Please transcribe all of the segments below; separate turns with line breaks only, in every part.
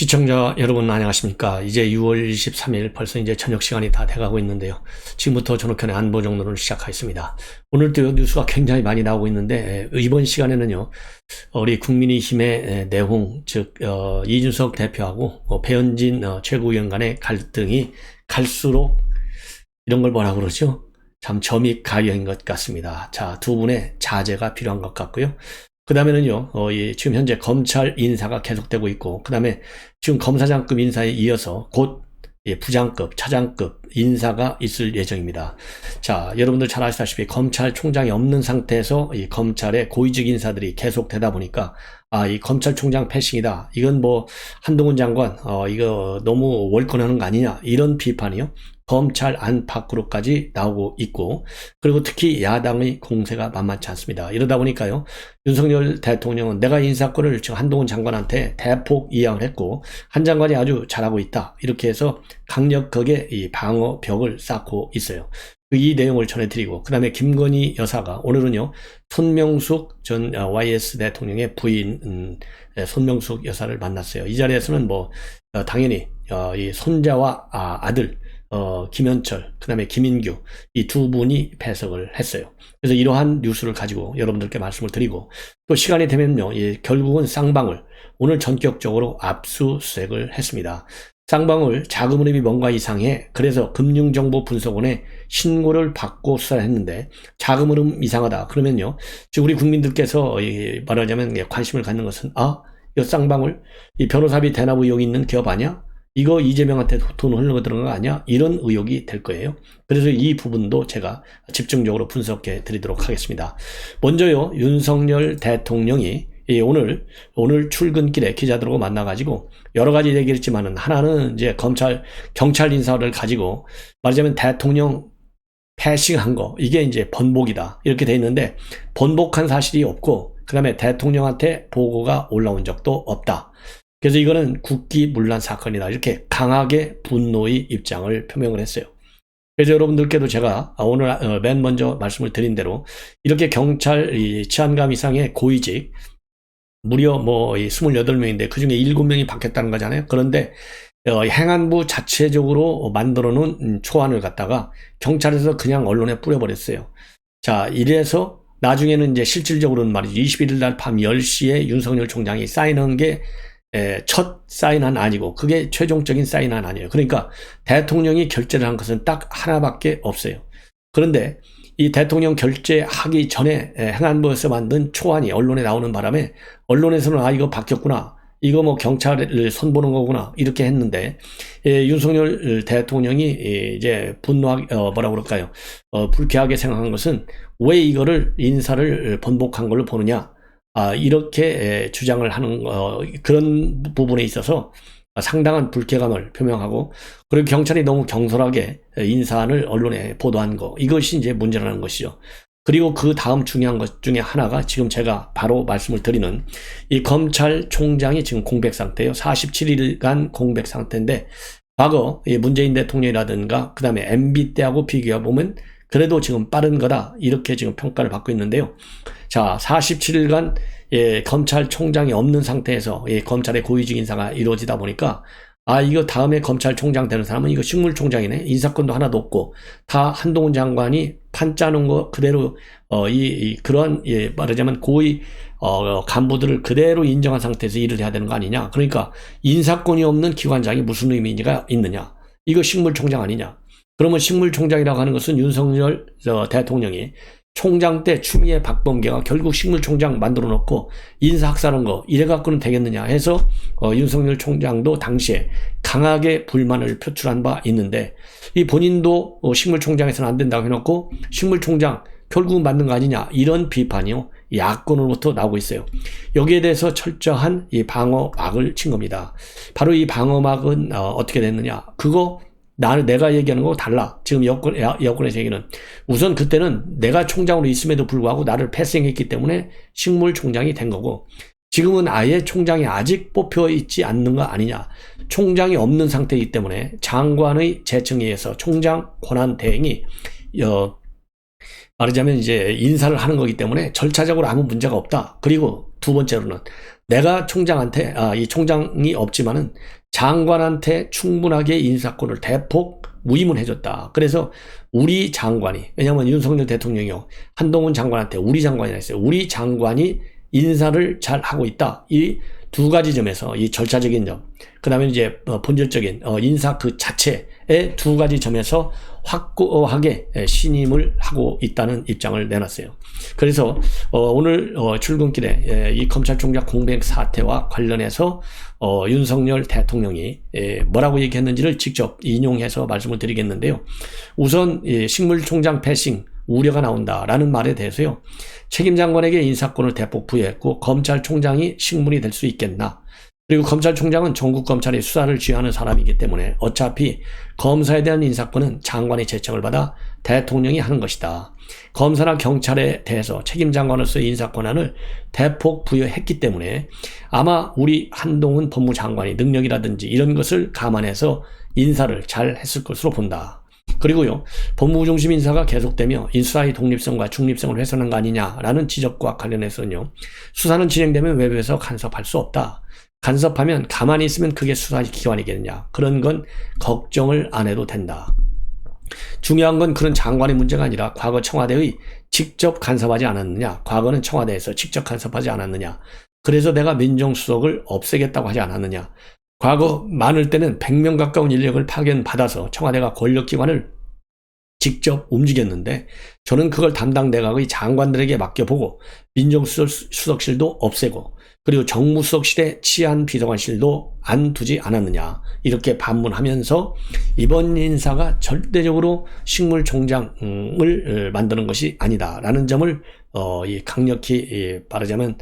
시청자 여러분 안녕하십니까. 이제 6월 23일 벌써 이제 저녁 시간이 다 돼가고 있는데요. 지금부터 전옥현의 안보 정론을 시작하겠습니다. 오늘도 뉴스가 굉장히 많이 나오고 있는데 이번 시간에는요. 우리 국민의힘의 내홍 즉 이준석 대표하고 배현진 최고위원 간의 갈등이 갈수록 이런 걸 뭐라 그러죠? 참 점이 가여인 것 같습니다. 자, 두 분의 자제가 필요한 것 같고요. 그 다음에는요, 지금 현재 검찰 인사가 계속되고 있고, 그 다음에 지금 검사장급 인사에 이어서 곧 부장급, 차장급 인사가 있을 예정입니다. 자, 여러분들 잘 아시다시피 검찰총장이 없는 상태에서 이 검찰의 고위직 인사들이 계속 되다 보니까, 이 검찰총장 패싱이다. 이건 뭐, 한동훈 장관, 이거 너무 월권하는 거 아니냐. 이런 비판이요. 검찰 안팎으로까지 나오고 있고, 그리고 특히 야당의 공세가 만만치 않습니다. 이러다 보니까요, 윤석열 대통령은 내가 인사권을 지금 한동훈 장관한테 대폭 이양을 했고, 한 장관이 아주 잘하고 있다. 이렇게 해서 강력하게 이 방어벽을 쌓고 있어요. 이 내용을 전해드리고, 그 다음에 김건희 여사가 오늘은요, 손명숙 전 YS 대통령의 부인, 손명숙 여사를 만났어요. 이 자리에서는 뭐, 당연히, 이 손자와 아들, 김현철, 그 다음에 김인규, 이 두 분이 배석을 했어요. 그래서 이러한 뉴스를 가지고 여러분들께 말씀을 드리고, 또 시간이 되면요, 결국은 쌍방울, 오늘 전격적으로 압수수색을 했습니다. 쌍방울 자금 흐름이 뭔가 이상해. 그래서 금융정보분석원에 신고를 받고 수사를 했는데, 자금 흐름 이상하다. 그러면요, 지금 우리 국민들께서 말하자면 관심을 갖는 것은, 이 쌍방울, 이 변호사비 대납 의혹이 있는 기업 아니야? 이거 이재명한테 돈 흘러 들어간 거 아니야? 이런 의혹이 될 거예요. 그래서 이 부분도 제가 집중적으로 분석해 드리도록 하겠습니다. 먼저요, 윤석열 대통령이 오늘 출근길에 기자들하고 만나가지고 여러 가지 얘기를 했지만은 하나는 이제 경찰 인사를 가지고 말하자면 대통령 패싱한 거, 이게 이제 번복이다. 이렇게 돼 있는데 번복한 사실이 없고, 그 다음에 대통령한테 보고가 올라온 적도 없다. 그래서 이거는 국기문란 사건이다. 이렇게 강하게 분노의 입장을 표명을 했어요. 그래서 여러분들께도 제가 오늘 맨 먼저 말씀을 드린 대로 이렇게 경찰 치안감 이상의 고위직 무려 뭐 28명인데 그중에 7명이 바뀌었다는 거잖아요. 그런데 행안부 자체적으로 만들어 놓은 초안을 갖다가 경찰에서 그냥 언론에 뿌려버렸어요. 자, 이래서 나중에는 이제 실질적으로는 말이죠. 21일 날 밤 10시에 윤석열 총장이 사인한 게 첫 사인안 아니고 그게 최종적인 사인안 아니에요. 그러니까 대통령이 결재를 한 것은 딱 하나밖에 없어요. 그런데 이 대통령 결재하기 전에 행안부에서 만든 초안이 언론에 나오는 바람에 언론에서는 이거 바뀌었구나. 이거 뭐 경찰을 손보는 거구나. 이렇게 했는데 윤석열 대통령이 이제 뭐라 그럴까요? 불쾌하게 생각한 것은 왜 이거를 인사를 번복한 걸로 보느냐? 이렇게 주장을 하는 그런 부분에 있어서 상당한 불쾌감을 표명하고, 그리고 경찰이 너무 경솔하게 인사안을 언론에 보도한 거, 이것이 이제 문제라는 것이죠. 그리고 그 다음 중요한 것 중에 하나가 지금 제가 바로 말씀을 드리는 이 검찰총장이 지금 공백 상태예요. 47일간 공백 상태인데, 과거 문재인 대통령이라든가 그 다음에 MB 때하고 비교해 보면 그래도 지금 빠른 거다, 이렇게 지금 평가를 받고 있는데요. 자, 47일간 검찰총장이 없는 상태에서 검찰의 고위직 인사가 이루어지다 보니까 이거 다음에 검찰총장 되는 사람은 이거 식물총장이네. 인사권도 하나도 없고 다 한동훈 장관이 판 짜놓은 거 그대로 그런 말하자면 고위 간부들을 그대로 인정한 상태에서 일을 해야 되는 거 아니냐. 그러니까 인사권이 없는 기관장이 무슨 의미가 있느냐. 이거 식물총장 아니냐. 그러면 식물총장이라고 하는 것은 윤석열 대통령이 총장 때 추미애 박범계가 결국 식물총장 만들어 놓고 인사학살한 거 이래갖고는 되겠느냐 해서 윤석열 총장도 당시에 강하게 불만을 표출한 바 있는데, 이 본인도 식물총장에서는 안 된다고 해놓고 식물총장 결국 만든 거 아니냐, 이런 비판이요 야권으로부터 나오고 있어요. 여기에 대해서 철저한 이 방어막을 친 겁니다. 바로 이 방어막은 어떻게 됐느냐, 그거 내가 얘기하는 거하고 달라. 지금 여권에서 얘기는 우선 그때는 내가 총장으로 있음에도 불구하고 나를 패싱했기 때문에 식물총장이 된 거고, 지금은 아예 총장이 아직 뽑혀 있지 않는 거 아니냐. 총장이 없는 상태이기 때문에 장관의 제청에 의해서 총장 권한 대행이 말하자면 이제 인사를 하는 거기 때문에 절차적으로 아무 문제가 없다. 그리고 두 번째로는 내가 총장한테 이 총장이 없지만은 장관한테 충분하게 인사권을 대폭 무임을 해줬다. 그래서 우리 장관이, 왜냐하면 윤석열 대통령이요, 한동훈 장관한테 우리 장관이라 했어요. 우리 장관이 인사를 잘 하고 있다. 이 두 가지 점에서 이 절차적인 점, 그 다음에 이제 본질적인 인사 그 자체의 두 가지 점에서 확고하게 신임을 하고 있다는 입장을 내놨어요. 그래서 오늘 출근길에 이 검찰총장 공백 사태와 관련해서 윤석열 대통령이 뭐라고 얘기했는지를 직접 인용해서 말씀을 드리겠는데요. 우선 식물총장 패싱 우려가 나온다라는 말에 대해서요, 책임 장관에게 인사권을 대폭 부여했고 검찰총장이 식물이 될 수 있겠나. 그리고 검찰총장은 전국 검찰의 수사를 쥐하는 사람이기 때문에 어차피 검사에 대한 인사권은 장관의 제청을 받아 대통령이 하는 것이다. 검사나 경찰에 대해서 책임 장관으로서의 인사 권한을 대폭 부여했기 때문에 아마 우리 한동훈 법무장관이 능력이라든지 이런 것을 감안해서 인사를 잘 했을 것으로 본다. 그리고요, 법무부 중심 인사가 계속되며 인수사의 독립성과 중립성을 훼손한 거 아니냐라는 지적과 관련해서는요, 수사는 진행되면 외부에서 간섭할 수 없다. 간섭하면 가만히 있으면 그게 수사기관이겠느냐. 그런 건 걱정을 안 해도 된다. 중요한 건 그런 장관의 문제가 아니라 과거 청와대의 직접 간섭하지 않았느냐. 과거는 청와대에서 직접 간섭하지 않았느냐. 그래서 내가 민정수석을 없애겠다고 하지 않았느냐. 과거 많을 때는 100명 가까운 인력을 파견받아서 청와대가 권력기관을 직접 움직였는데 저는 그걸 담당 내각의 장관들에게 맡겨보고 민정수석실도 없애고 그리고 정무수석실에 치안비서관실도 안 두지 않았느냐, 이렇게 반문하면서 이번 인사가 절대적으로 식물총장을 만드는 것이 아니다라는 점을 강력히 말하자면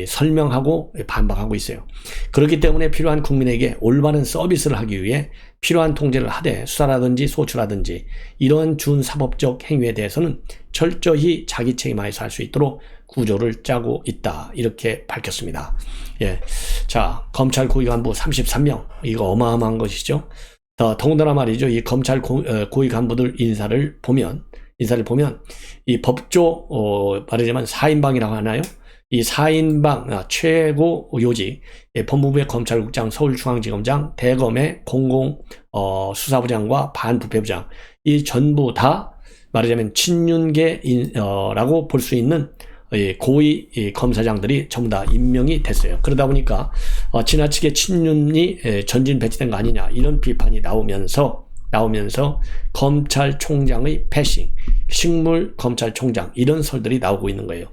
설명하고 반박하고 있어요. 그렇기 때문에 필요한 국민에게 올바른 서비스를 하기 위해 필요한 통제를 하되 수사라든지 소추라든지 이러한 준사법적 행위에 대해서는 철저히 자기 책임하에서 할 수 있도록 구조를 짜고 있다, 이렇게 밝혔습니다. 예, 자, 검찰 고위 간부 33명, 이거 어마어마한 것이죠. 더군다나 말이죠, 이 검찰 고위 간부들 인사를 보면 이 법조 말하자면 4인방이라고 하나요? 이 4인방 최고 요직, 법무부의 검찰국장, 서울중앙지검장, 대검의 공공수사부장과 반부패부장, 이 전부 다 말하자면 친윤계라고 볼 수 있는 고위 검사장들이 전부 다 임명이 됐어요. 그러다 보니까 지나치게 친윤이 전진 배치된 거 아니냐, 이런 비판이 나오면서 검찰총장의 패싱, 식물 검찰총장, 이런 설들이 나오고 있는 거예요.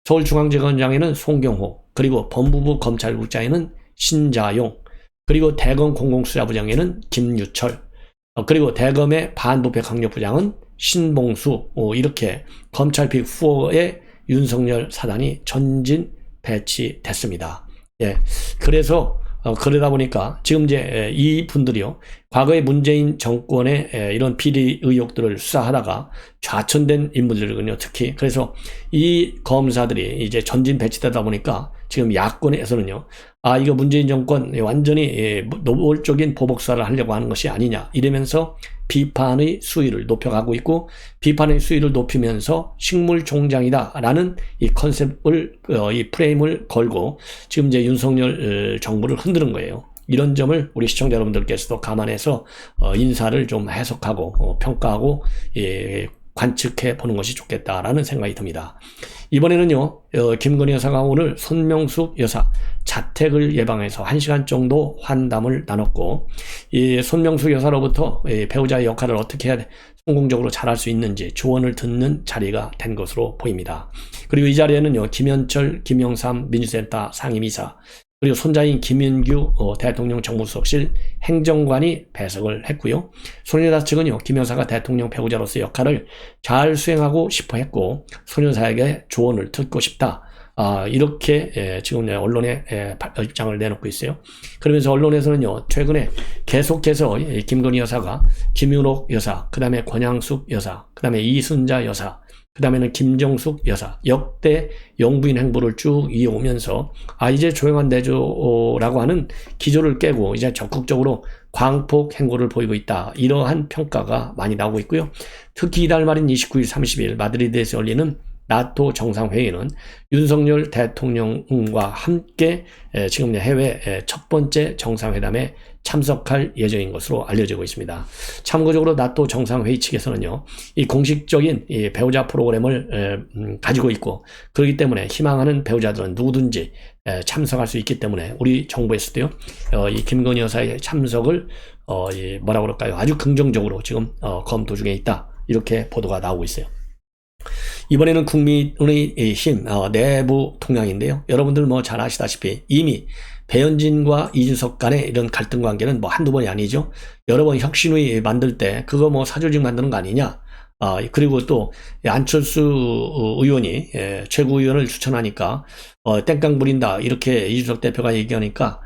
서울중앙지검장에는 송경호, 그리고 법무부 검찰국장에는 신자용, 그리고 대검 공공수사부장에는 김유철, 그리고 대검의 반부패 강력부장은 신봉수, 이렇게 검찰 빅4의 윤석열 사단이 전진 배치됐습니다. 예, 그래서 그러다 보니까 지금 이제 이 분들이요, 과거에 문재인 정권의 이런 비리 의혹들을 수사하다가 좌천된 인물들이거든요, 특히. 그래서 이 검사들이 이제 전진 배치되다 보니까 지금 야권에서는요, 이거 문재인 정권 완전히 노골적인 보복 수사를 하려고 하는 것이 아니냐, 이러면서 비판의 수위를 높여가고 있고, 비판의 수위를 높이면서 식물총장이다라는 이 컨셉을, 이 프레임을 걸고 지금 이제 윤석열 정부를 흔드는 거예요. 이런 점을 우리 시청자 여러분들께서도 감안해서 인사를 좀 해석하고 평가하고 관측해 보는 것이 좋겠다라는 생각이 듭니다. 이번에는요, 김건희 여사가 오늘 손명숙 여사 자택을 예방해서 1시간 정도 환담을 나눴고, 이 손명숙 여사로부터 배우자의 역할을 어떻게 해야 성공적으로 잘할 수 있는지 조언을 듣는 자리가 된 것으로 보입니다. 그리고 이 자리에는요, 김현철, 김영삼 민주센터 상임이사, 그리고 손자인 김윤규 대통령 정무수석실 행정관이 배석을 했고요. 손 여사 측은요, 김 여사가 대통령 배우자로서 역할을 잘 수행하고 싶어 했고, 손 여사에게 조언을 듣고 싶다, 이렇게 지금 언론에 입장을 내놓고 있어요. 그러면서 언론에서는요, 최근에 계속해서 김건희 여사가 김윤옥 여사, 그 다음에 권양숙 여사, 그 다음에 이순자 여사, 그 다음에는 김정숙 여사, 역대 영부인 행보를 쭉 이어오면서 이제 조용한 내조라고 하는 기조를 깨고 이제 적극적으로 광폭 행보를 보이고 있다, 이러한 평가가 많이 나오고 있고요. 특히 이달 말인 29일, 30일 마드리드에서 열리는 나토 정상회의는 윤석열 대통령과 함께 지금 해외 첫 번째 정상회담에 참석할 예정인 것으로 알려지고 있습니다. 참고적으로 나토 정상회의 측에서는요, 이 공식적인 이 배우자 프로그램을 가지고 있고, 그렇기 때문에 희망하는 배우자들은 누구든지 참석할 수 있기 때문에 우리 정부에서도요, 이 김건희 여사의 참석을 뭐라고 그럴까요? 아주 긍정적으로 지금 검토 중에 있다. 이렇게 보도가 나오고 있어요. 이번에는 국민의힘 내부 동향인데요. 여러분들 뭐 잘 아시다시피 이미 배현진과 이준석 간의 이런 갈등 관계는 뭐 한두 번이 아니죠. 여러 번 혁신위 만들 때 그거 뭐 사조직 만드는 거 아니냐. 그리고 또 안철수 의원이 최고위원을 추천하니까 땡깡 부린다 이렇게 이준석 대표가 얘기하니까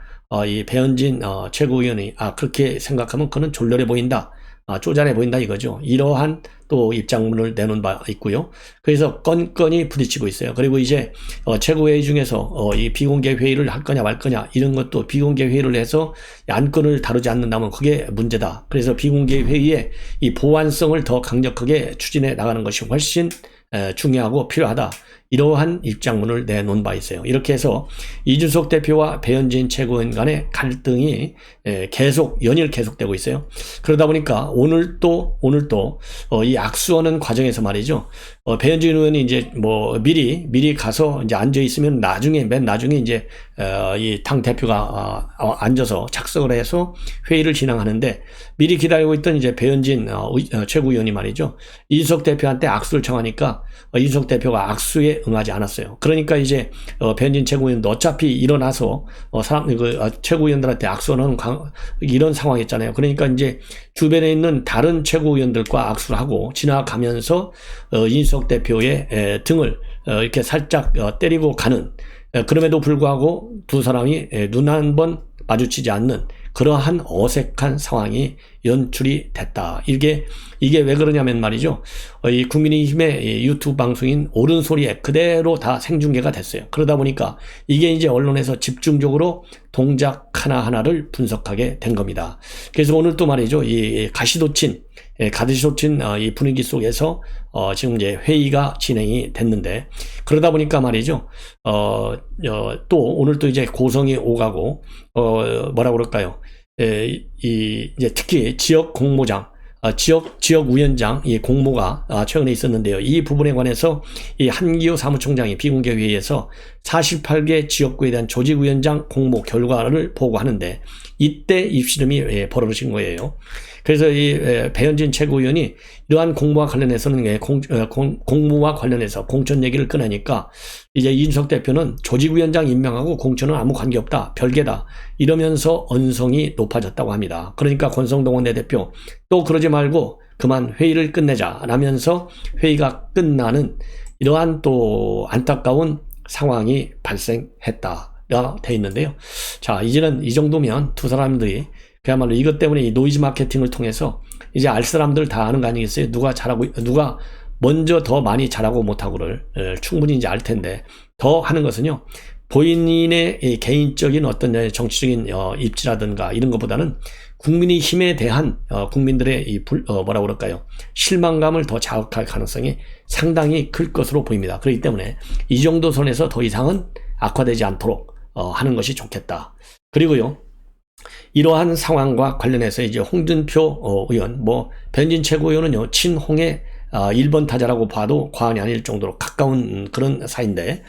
이 배현진 최고위원이 그렇게 생각하면 그는 졸렬해 보인다. 쪼잔해 보인다 이거죠. 이러한 또 입장문을 내놓은 바 있고요. 그래서 건건이 부딪히고 있어요. 그리고 이제 최고회의 중에서 이 비공개 회의를 할 거냐 말 거냐 이런 것도 비공개 회의를 해서 안건을 다루지 않는다면 그게 문제다. 그래서 비공개 회의에 이 보완성을 더 강력하게 추진해 나가는 것이 훨씬 중요하고 필요하다. 이러한 입장문을 내놓은 바 있어요. 이렇게 해서 이준석 대표와 배현진 최고위원 간의 갈등이 연일 계속되고 있어요. 그러다 보니까 오늘 또 이 악수하는 과정에서 말이죠. 배현진 의원이 이제 뭐 미리 가서 이제 앉아 있으면 맨 나중에 이제 이 당 대표가 앉아서 착석을 해서 회의를 진행하는데, 미리 기다리고 있던 이제 배현진 최고위원이 말이죠. 이준석 대표한테 악수를 청하니까 이준석 대표가 악수에 응하지 않았어요. 그러니까 이제 배현진 최고위원도 어차피 일어나서 최고위원들한테 악수하는 이런 상황이었잖아요. 그러니까 이제 주변에 있는 다른 최고위원들과 악수를 하고 지나가면서 이준석 대표의 등을 이렇게 살짝 때리고 가는, 그럼에도 불구하고 두 사람이 눈 한 번 마주치지 않는 그러한 어색한 상황이 연출이 됐다. 이게 왜 그러냐면 말이죠. 이 국민의힘의 유튜브 방송인 옳은소리에 그대로 다 생중계가 됐어요. 그러다 보니까 이게 이제 언론에서 집중적으로 동작 하나하나를 분석하게 된 겁니다. 그래서 오늘 또 말이죠. 이 가시돋친 이 분위기 속에서 지금 이제 회의가 진행이 됐는데, 그러다 보니까 말이죠. 또 오늘 또 이제 고성이 오가고 뭐라고 그럴까요? 이제 특히 지역 공모장, 지역 위원장 이 공모가 최근에 있었는데요. 이 부분에 관해서 이 한기호 사무총장이 비공개 회의에서 48개 지역구에 대한 조직위원장 공모 결과를 보고하는데, 이때 입시름이 벌어진 거예요. 그래서 이 배현진 최고위원이 이러한 공모와 관련해서는 공모와 관련해서 공천 얘기를 꺼내니까 이제 이준석 대표는 조직위원장 임명하고 공천은 아무 관계없다, 별개다 이러면서 언성이 높아졌다고 합니다. 그러니까 권성동 원내대표 또 그러지 말고 그만 회의를 끝내자 라면서 회의가 끝나는 이러한 또 안타까운 상황이 발생했다 돼 있는데요. 자, 이제는 이 정도면 두 사람들이 그야말로 이것 때문에 이 노이즈 마케팅을 통해서 이제 알 사람들 다 아는 거 아니겠어요? 누가 먼저 더 많이 잘하고 못하고를 충분히 이제 알 텐데, 더 하는 것은요, 본인의 이 개인적인 어떤 정치적인 입지라든가 이런 것보다는 국민의힘에 대한 국민들의 이 뭐라고 그럴까요? 실망감을 더 자극할 가능성이 상당히 클 것으로 보입니다. 그렇기 때문에 이 정도 선에서 더 이상은 악화되지 않도록 하는 것이 좋겠다. 그리고요, 이러한 상황과 관련해서 이제 홍준표 의원, 배현진 최고위원은요, 친홍의 1번 타자라고 봐도 과언이 아닐 정도로 가까운 그런 사이인데,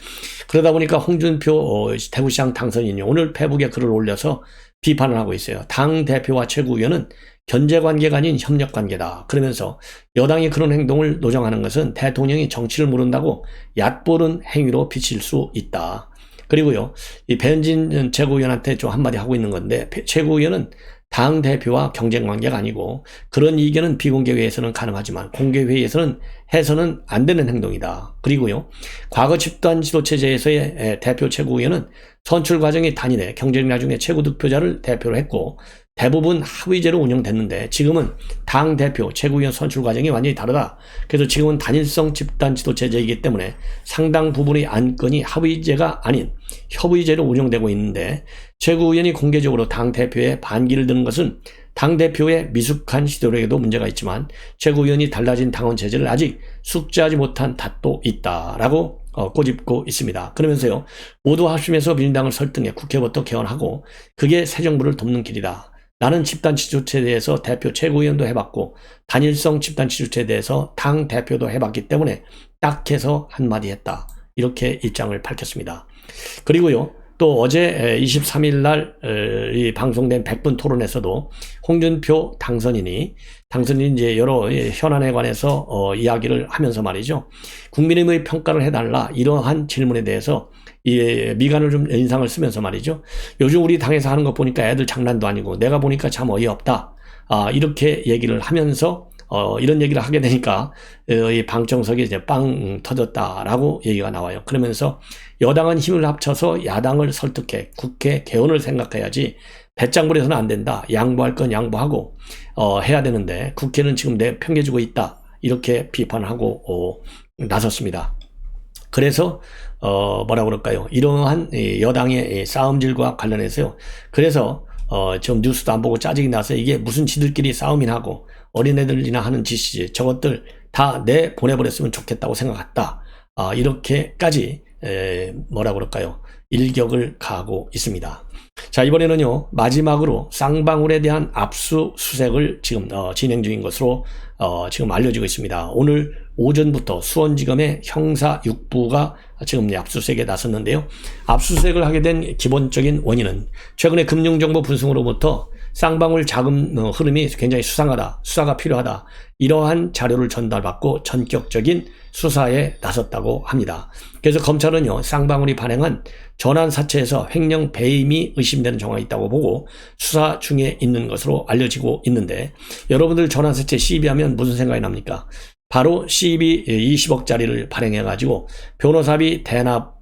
그러다 보니까 홍준표 대구시장 당선인이 오늘 페북에 글을 올려서 비판을 하고 있어요. 당 대표와 최고위원은 견제 관계가 아닌 협력 관계다. 그러면서 여당이 그런 행동을 노정하는 것은 대통령이 정치를 모른다고 얕보는 행위로 비칠 수 있다. 그리고요, 이 배현진 최고위원한테 좀 한마디 하고 있는 건데, 최고위원은 당 대표와 경쟁 관계가 아니고 그런 이견은 비공개 회의에서는 가능하지만 공개 회의에서는 해서는 안 되는 행동이다. 그리고요, 과거 집단 지도체제에서의 대표 최고위원은 선출 과정이 단일해 경쟁 나중에 최고 득표자를 대표로 했고 대부분 합의제로 운영됐는데, 지금은 당 대표 최고위원 선출 과정이 완전히 다르다. 그래서 지금은 단일성 집단 지도체제이기 때문에 상당 부분의 안건이 합의제가 아닌 협의제로 운영되고 있는데, 최고위원이 공개적으로 당 대표에 반기를 드는 것은 당대표의 미숙한 시도력에도 문제가 있지만 최고위원이 달라진 당원 체제를 아직 숙지하지 못한 탓도 있다라고 꼬집고 있습니다. 그러면서요, 모두 합심해서 민주당을 설득해 국회부터 개헌하고 그게 새 정부를 돕는 길이다. 나는 집단지주체에 대해서 대표 최고위원도 해봤고 단일성 집단지주체에 대해서 당 대표도 해봤기 때문에 딱 해서 한마디 했다. 이렇게 입장을 밝혔습니다. 그리고요, 또 어제 23일 날 방송된 100분 토론에서도 홍준표 당선인이 이제 여러 현안에 관해서 이야기를 하면서 말이죠. 국민의힘의 평가를 해달라 이러한 질문에 대해서 미간을 좀 인상을 쓰면서 말이죠. 요즘 우리 당에서 하는 거 보니까 애들 장난도 아니고 내가 보니까 참 어이없다. 이렇게 얘기를 하면서 이런 얘기를 하게 되니까 이 방청석에 이제 빵 터졌다라고 얘기가 나와요. 그러면서 여당은 힘을 합쳐서 야당을 설득해 국회 개헌을 생각해야지 배짱 부려서는 안 된다. 양보할 건 양보하고 해야 되는데 국회는 지금 내팽개주고 있다. 이렇게 비판하고 나섰습니다. 그래서 뭐라 그럴까요? 이러한 여당의 싸움질과 관련해서요. 그래서 지금 뉴스도 안 보고 짜증이 나서 이게 무슨 지들끼리 싸움이나 하고 어린애들이나 하는 짓이지 저것들 다 보내버렸으면 좋겠다고 생각했다. 이렇게까지 뭐라 그럴까요? 일격을 가하고 있습니다. 자, 이번에는요, 마지막으로 쌍방울에 대한 압수수색을 지금 진행 중인 것으로 지금 알려지고 있습니다. 오늘 오전부터 수원지검의 형사 6부가 지금 압수수색에 나섰는데요. 압수수색을 하게 된 기본적인 원인은 최근에 금융정보 분석으로부터 쌍방울 자금 흐름이 굉장히 수상하다, 수사가 필요하다, 이러한 자료를 전달받고 전격적인 수사에 나섰다고 합니다. 그래서 검찰은요, 쌍방울이 발행한 전환사채에서 횡령 배임이 의심되는 정황이 있다고 보고 수사 중에 있는 것으로 알려지고 있는데, 여러분들 전환사채 CB하면 무슨 생각이 납니까? 바로 CB 20억짜리를 발행해가지고 변호사비 대납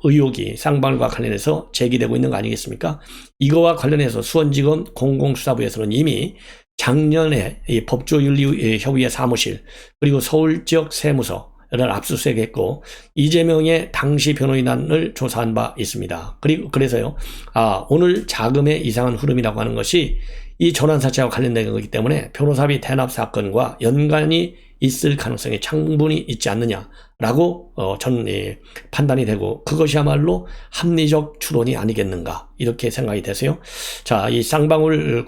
의혹이 쌍방울과 관련해서 제기되고 있는 거 아니겠습니까? 이거와 관련해서 수원지검 공공수사부에서는 이미 작년에 이 법조윤리협의회 사무실 그리고 서울지역 세무서를 압수수색했고 이재명의 당시 변호인단을 조사한 바 있습니다. 그리고 그래서요, 오늘 자금의 이상한 흐름이라고 하는 것이 이 전환사채와 관련된 거기 때문에 변호사비 대납 사건과 연관이 있을 가능성이 충분히 있지 않느냐라고 저는 판단이 되고 그것이야말로 합리적 추론이 아니겠는가 이렇게 생각이 되세요. 자, 이 쌍방울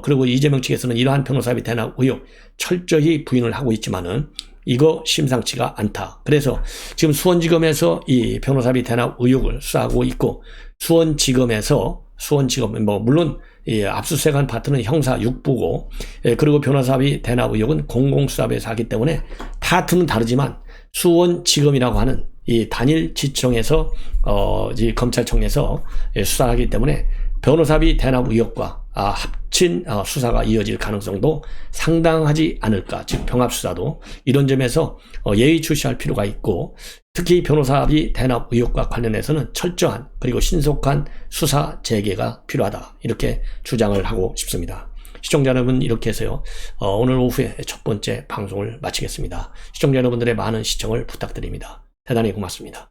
그리고 이재명 측에서는 이러한 변호사비 대납 의혹 철저히 부인을 하고 있지만은 이거 심상치가 않다. 그래서 지금 수원지검에서 이 변호사비 대납 의혹을 수사하고 있고 수원지검 물론 압수수색한 파트는 형사 6부고 그리고 변호사비 대납 의혹은 공공수사부에서 하기 때문에 파트는 다르지만 수원지검이라고 하는 이 단일 지청에서 이 검찰청에서 수사하기 때문에 변호사비 대납 의혹과 합친 수사가 이어질 가능성도 상당하지 않을까. 즉 병합수사도 이런 점에서 예의주시할 필요가 있고 특히 변호사비 대납 의혹과 관련해서는 철저한 그리고 신속한 수사 재개가 필요하다. 이렇게 주장을 하고 싶습니다. 시청자 여러분, 이렇게 해서요, 오늘 오후에 첫 번째 방송을 마치겠습니다. 시청자 여러분들의 많은 시청을 부탁드립니다. 대단히 고맙습니다.